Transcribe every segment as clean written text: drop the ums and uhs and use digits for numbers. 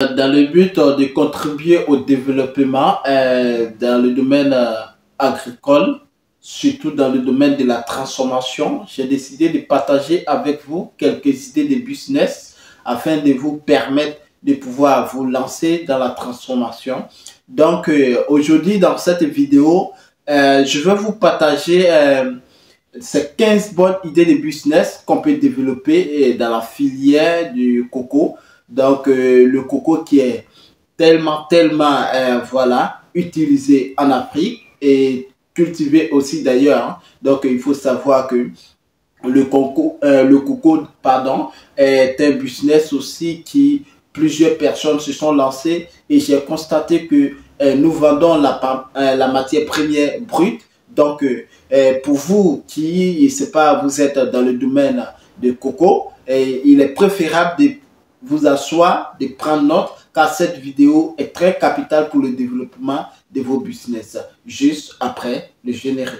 Dans le but de contribuer au développement dans le domaine agricole, surtout dans le domaine de la transformation, j'ai décidé de partager avec vous quelques idées de business afin de vous permettre de pouvoir vous lancer dans la transformation. Donc aujourd'hui dans cette vidéo, je vais vous partager ces 15 bonnes idées de business qu'on peut développer dans la filière du coco. Donc, le coco qui est tellement voilà, utilisé en Afrique et cultivé aussi d'ailleurs, hein. Donc, il faut savoir que le coco, pardon, est un business aussi qui plusieurs personnes se sont lancées et j'ai constaté que nous vendons la matière première brute. Donc, pour vous qui, je sais pas, vous êtes dans le domaine de coco, il est préférable de vous asseoir, de prendre note, car cette vidéo est très capitale pour le développement de vos business. Juste après le générique.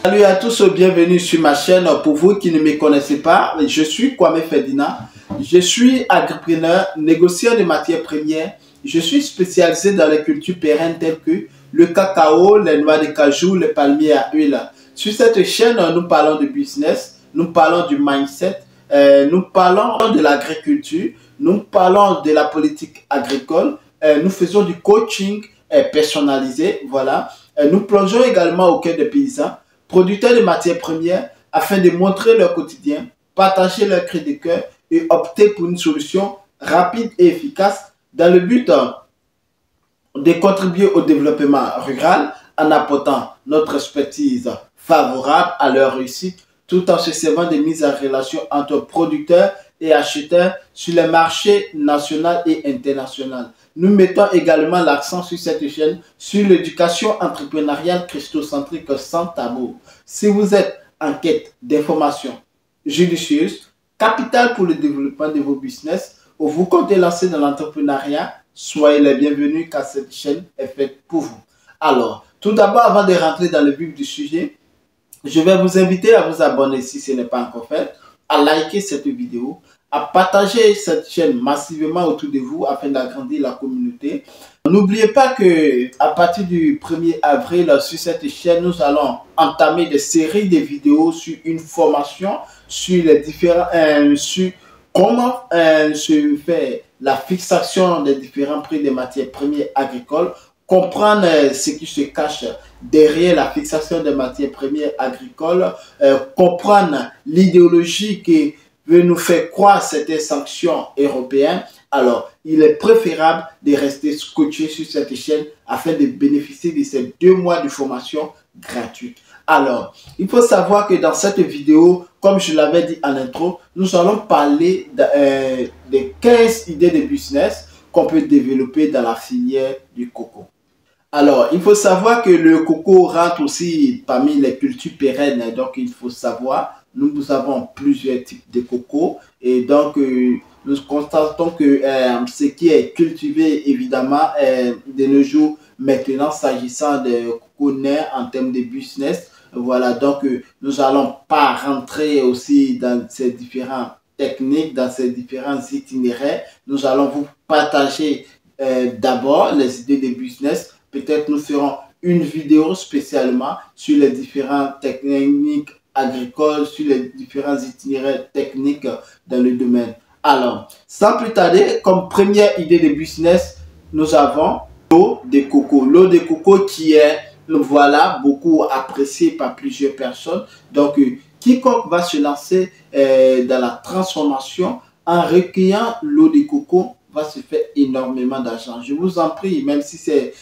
Salut à tous, bienvenue sur ma chaîne. Pour vous qui ne me connaissez pas, je suis Kwame Ferdinand. Je suis agripreneur, négociant de matières premières. Je suis spécialisé dans les cultures pérennes telles que le cacao, les noix de cajou, les palmiers à huile. Sur cette chaîne, nous parlons de business, nous parlons du mindset, nous parlons de l'agriculture, nous parlons de la politique agricole, nous faisons du coaching personnalisé, voilà. Nous plongeons également au cœur des paysans, producteurs de matières premières, afin de montrer leur quotidien, partager leur cri de cœur et opter pour une solution rapide et efficace dans le but de contribuer au développement rural en apportant notre expertise favorable à leur réussite tout en se servant des mises en relation entre producteurs et acheteurs sur les marchés nationaux et internationaux. Nous mettons également l'accent sur cette chaîne sur l'éducation entrepreneuriale christocentrique sans tabou. Si vous êtes en quête d'informations judicieuses, capitales pour le développement de vos business, ou vous comptez lancer dans l'entrepreneuriat, soyez les bienvenus car cette chaîne est faite pour vous. Alors, tout d'abord, avant de rentrer dans le vif du sujet, je vais vous inviter à vous abonner si ce n'est pas encore fait, à liker cette vidéo, à partager cette chaîne massivement autour de vous afin d'agrandir la communauté. N'oubliez pas que à partir du 1er avril sur cette chaîne, nous allons entamer des séries de vidéos sur une formation sur les différents sur comment se fait la fixation des différents prix des matières premières agricoles, comprendre ce qui se cache derrière la fixation des matières premières agricoles, comprendre l'idéologie qui veut nous faire croire certaines sanctions européennes. Alors, il est préférable de rester scotché sur cette chaîne afin de bénéficier de ces 2 mois de formation gratuite. Alors, il faut savoir que dans cette vidéo, comme je l'avais dit en intro, nous allons parler des 15 idées de business qu'on peut développer dans la filière du coco. Alors, il faut savoir que le coco rentre aussi parmi les cultures pérennes. Donc, il faut savoir, nous avons plusieurs types de coco. Et donc, nous constatons que ce qui est cultivé, évidemment, de nos jours, maintenant, s'agissant de coco nains en termes de business. Voilà, donc, nous n'allons pas rentrer aussi dans ces différentes techniques, dans ces différents itinéraires. Nous allons vous partager d'abord les idées de business. Peut-être nous ferons une vidéo spécialement sur les différentes techniques agricoles, sur les différents itinéraires techniques dans le domaine. Alors, sans plus tarder, comme première idée de business, nous avons l'eau de coco. L'eau de coco qui est, voilà, beaucoup appréciée par plusieurs personnes. Donc, quiconque va se lancer dans la transformation en recueillant l'eau de coco va se faire énormément d'argent. Je vous en prie, même si c'est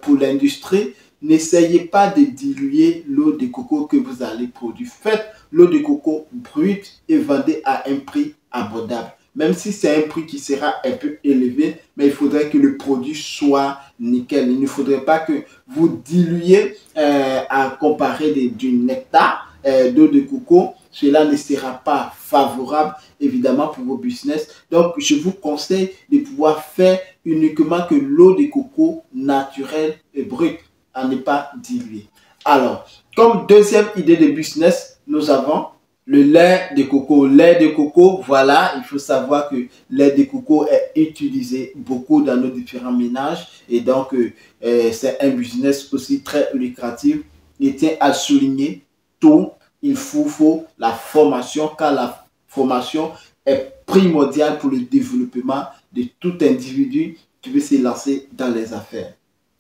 pour l'industrie, n'essayez pas de diluer l'eau de coco que vous allez produire. Faites l'eau de coco brute et vendez à un prix abordable. Même si c'est un prix qui sera un peu élevé, mais il faudrait que le produit soit nickel. Il ne faudrait pas que vous diluiez à comparer du nectar d'eau de coco cela ne sera pas favorable évidemment pour vos business. Donc, je vous conseille de pouvoir faire uniquement que l'eau de coco naturelle et brute, à ne pas diluer. Alors, comme deuxième idée de business, nous avons le lait de coco. Lait de coco, voilà, il faut savoir que le lait de coco est utilisé beaucoup dans nos différents ménages et donc c'est un business aussi très lucratif. Il tient à souligner tout, il faut la formation car la formation est primordiale pour le développement de tout individu qui veut se lancer dans les affaires.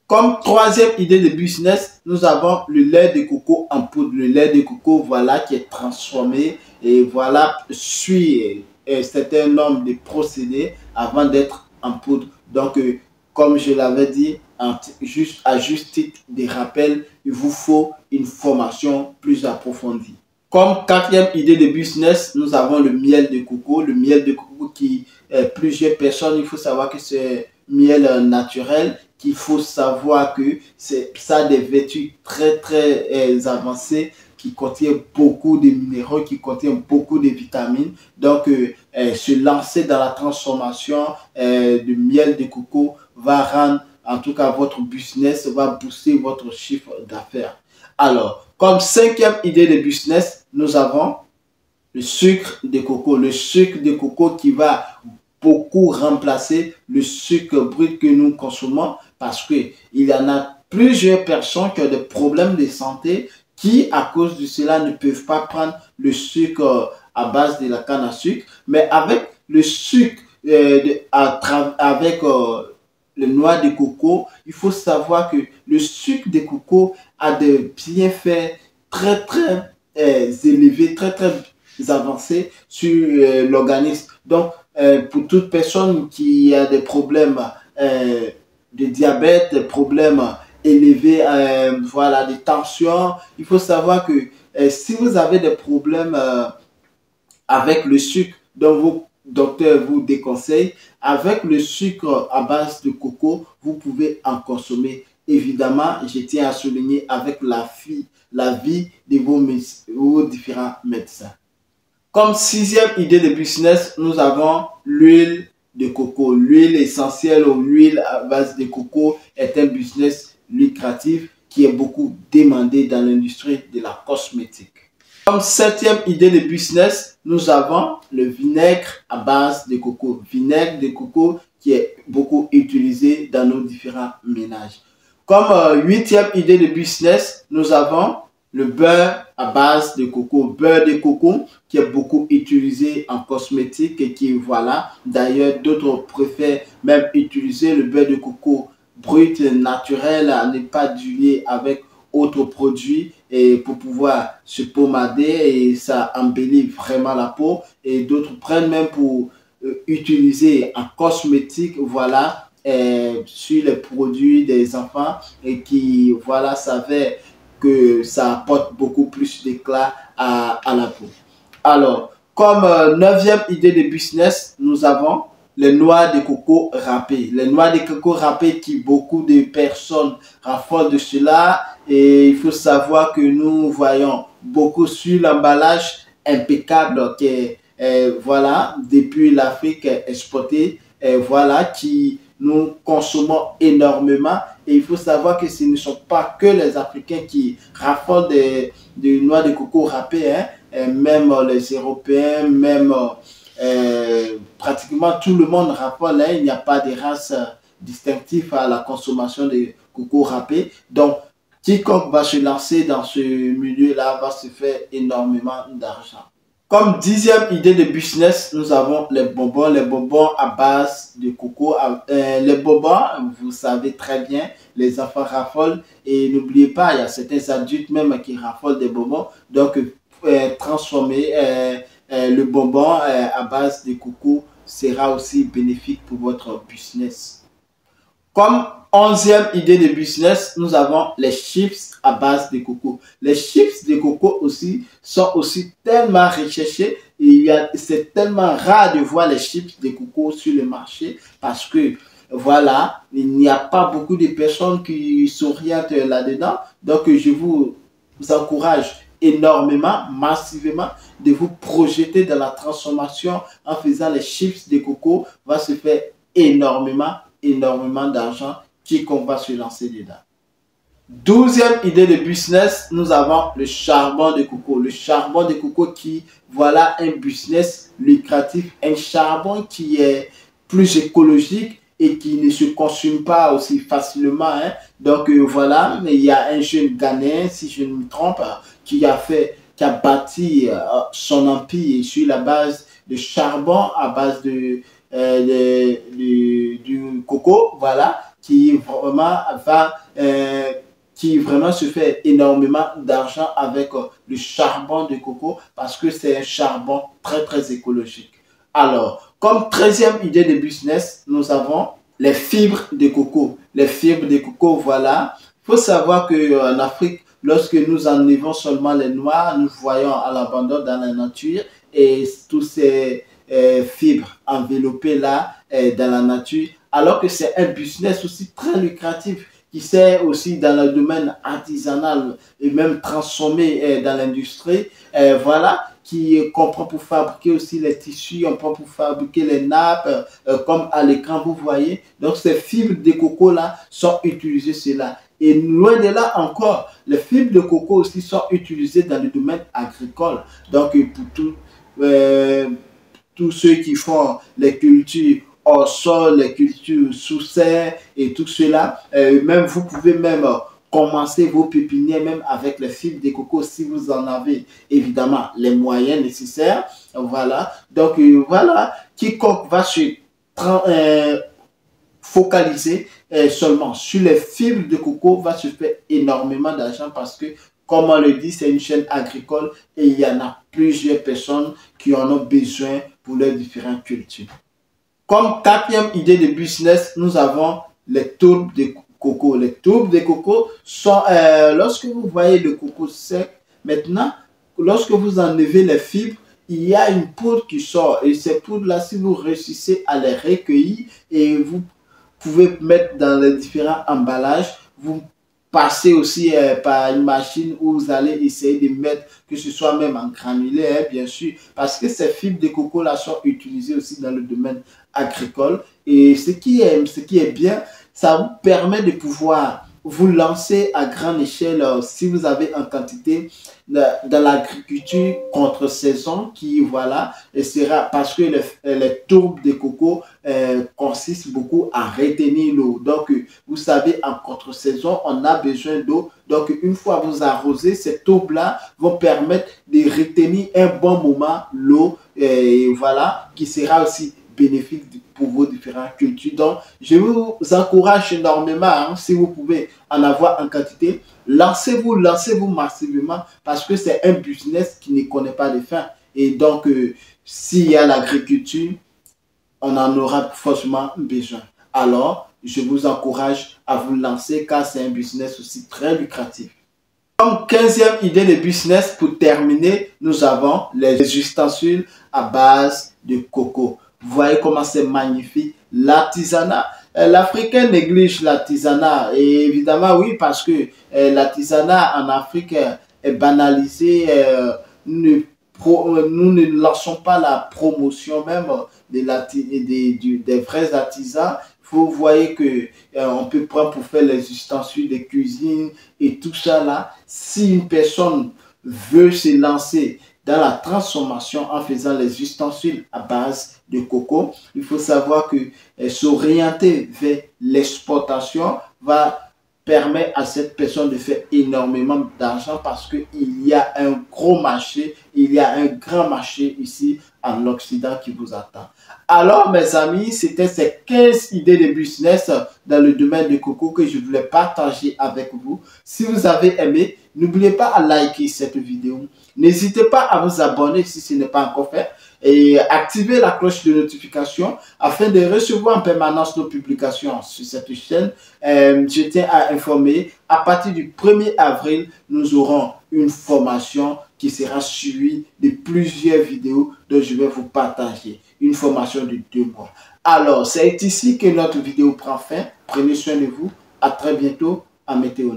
Comme troisième idée de business, nous avons le lait de coco en poudre. Le lait de coco, voilà, qui est transformé et voilà, suit un certain nombre de procédés avant d'être en poudre. Donc, comme je l'avais dit, à juste titre de rappel, il vous faut une formation plus approfondie. Comme quatrième idée de business, nous avons le miel de coco. Le miel de coco qui, plusieurs personnes, il faut savoir que c'est miel naturel, qu'il faut savoir que ça a des vertus très avancées, qui contient beaucoup de minéraux, qui contient beaucoup de vitamines. Donc, se lancer dans la transformation du miel de coco va rendre, en tout cas, votre business, va booster votre chiffre d'affaires. Alors, comme cinquième idée de business, nous avons le sucre de coco. Le sucre de coco qui va beaucoup remplacer le sucre brut que nous consommons parce qu'il y en a plusieurs personnes qui ont des problèmes de santé qui, à cause de cela, ne peuvent pas prendre le sucre à base de la canne à sucre. Mais avec le sucre, avec le noix de coco, il faut savoir que le sucre de coco a des bienfaits très élevés, très avancés sur l'organisme. Donc, pour toute personne qui a des problèmes de diabète, des problèmes élevés, voilà, de tension, il faut savoir que si vous avez des problèmes avec le sucre dont vos docteurs vous déconseillent, avec le sucre à base de coco, vous pouvez en consommer. Évidemment, je tiens à souligner avec l'avis de vos différents médecins. Comme sixième idée de business, nous avons l'huile de coco. L'huile essentielle ou l'huile à base de coco est un business lucratif qui est beaucoup demandé dans l'industrie de la cosmétique. Comme septième idée de business, nous avons le vinaigre à base de coco. Vinaigre de coco qui est beaucoup utilisé dans nos différents ménages. Comme huitième idée de business, nous avons le beurre à base de coco. Beurre de coco qui est beaucoup utilisé en cosmétique et qui, voilà, d'ailleurs, d'autres préfèrent même utiliser le beurre de coco brut, naturel, à ne pas diluer avec autres produits et pour pouvoir se pommader et ça embellit vraiment la peau. Et d'autres prennent même pour utiliser en cosmétique, voilà, sur les produits des enfants et qui, voilà, s'avère que ça apporte beaucoup plus d'éclat à la peau. Alors, comme neuvième idée de business, nous avons les noix de coco râpées. Les noix de coco râpées qui beaucoup de personnes raffolent de cela. Et il faut savoir que nous voyons beaucoup sur l'emballage impeccable qui est, voilà, depuis l'Afrique exportée, voilà, qui nous consommons énormément. Et il faut savoir que ce ne sont pas que les Africains qui raffolent des noix de coco râpées, hein. Même les Européens, même pratiquement tout le monde raffole, hein. Il n'y a pas de race distinctive à la consommation de coco râpé. Donc, quiconque va se lancer dans ce milieu-là va se faire énormément d'argent. Comme dixième idée de business, nous avons les bonbons à base de coco. Les bonbons, vous savez très bien, les enfants raffolent. Et n'oubliez pas, il y a certains adultes même qui raffolent des bonbons. Donc, transformer le bonbon à base de coco sera aussi bénéfique pour votre business. Comme onzième idée de business, nous avons les chips à base de coco. Les chips de coco aussi sont aussi tellement recherchés. C'est tellement rare de voir les chips de coco sur le marché parce que voilà, il n'y a pas beaucoup de personnes qui s'orientent là-dedans. Donc, je vous encourage énormément, massivement, de vous projeter dans la transformation en faisant les chips de coco, va se faire énormément d'argent quiconque va se lancer dedans. 12e idée de business, nous avons le charbon de coco. Le charbon de coco qui, voilà un business lucratif, un charbon qui est plus écologique et qui ne se consomme pas aussi facilement. Hein. Donc voilà, il y a un jeune Ghanéen, si je ne me trompe, qui a bâti son empire sur la base de charbon, à base du coco, voilà, qui vraiment se fait énormément d'argent avec le charbon de coco parce que c'est un charbon très écologique. Alors, comme 13e idée de business, nous avons les fibres de coco. Les fibres de coco, voilà. Il faut savoir qu'en Afrique, lorsque nous enlevons seulement les noix, nous voyons à l'abandon dans la nature et tous ces fibres enveloppées là dans la nature, alors que c'est un business aussi très lucratif qui sert aussi dans le domaine artisanal et même transformé dans l'industrie, voilà, qui comprend pour fabriquer aussi les tissus, on prend pour fabriquer les nappes, comme à l'écran vous voyez. Donc ces fibres de coco là sont utilisées cela. Et loin de là encore, les fibres de coco aussi sont utilisées dans le domaine agricole. Donc pour tous ceux qui font les cultures au sol, les cultures sous serre et tout cela, même vous pouvez même commencer vos pépinières même avec les fibres de coco si vous en avez évidemment les moyens nécessaires. Voilà, donc voilà, quiconque va se focaliser seulement sur les fibres de coco va se faire énormément d'argent parce que, comme on le dit, c'est une chaîne agricole et il y en a plusieurs personnes qui en ont besoin pour leurs différentes cultures. Comme 4e idée de business, nous avons les tourbes de coco. Les tourbes de coco sont, lorsque vous voyez le coco sec, maintenant, lorsque vous enlevez les fibres, il y a une poudre qui sort. Et ces poudres-là, si vous réussissez à les recueillir et vous pouvez mettre dans les différents emballages, vous passez aussi par une machine où vous allez essayer de mettre, que ce soit même en granulé, hein, bien sûr, parce que ces fibres de coco là sont utilisées aussi dans le domaine agricole. Et ce qui est bien, ça vous permet de pouvoir vous lancer à grande échelle si vous avez en quantité dans l'agriculture contre saison qui voilà et sera parce que les tourbes de coco consistent beaucoup à retenir l'eau. Donc vous savez, en contre saison on a besoin d'eau, donc une fois vous arrosez, ces tourbes là vont permettre de retenir un bon moment l'eau et voilà qui sera aussi bénéfique pour vos différentes cultures. Donc, je vous encourage énormément, hein, si vous pouvez en avoir en quantité, lancez-vous massivement parce que c'est un business qui ne connaît pas de fin. Et donc, s'il y a l'agriculture, on en aura forcément besoin. Alors, je vous encourage à vous lancer car c'est un business aussi très lucratif. Comme 15e idée de business, pour terminer, nous avons les ustensiles à base de coco. Vous voyez comment c'est magnifique, l'artisanat. L'Africain néglige l'artisanat et évidemment oui parce que l'artisanat en Afrique est banalisé. Nous ne lançons pas la promotion même des vrais artisans. Vous voyez que on peut prendre pour faire les ustensiles de cuisine et tout ça là. Si une personne veut se lancer dans la transformation en faisant les ustensiles à base de coco, il faut savoir que s'orienter vers l'exportation va permettre à cette personne de faire énormément d'argent parce qu'il y a un gros marché, il y a un grand marché ici en Occident qui vous attend. Alors mes amis, c'était ces 15 idées de business dans le domaine du coco que je voulais partager avec vous. Si vous avez aimé, n'oubliez pas à liker cette vidéo. N'hésitez pas à vous abonner si ce n'est pas encore fait et activer la cloche de notification afin de recevoir en permanence nos publications sur cette chaîne. Je tiens à informer, à partir du 1er avril, nous aurons une formation qui sera suivie de plusieurs vidéos dont je vais vous partager. Une formation de 2 mois. Alors, c'est ici que notre vidéo prend fin. Prenez soin de vous. À très bientôt. À Météo.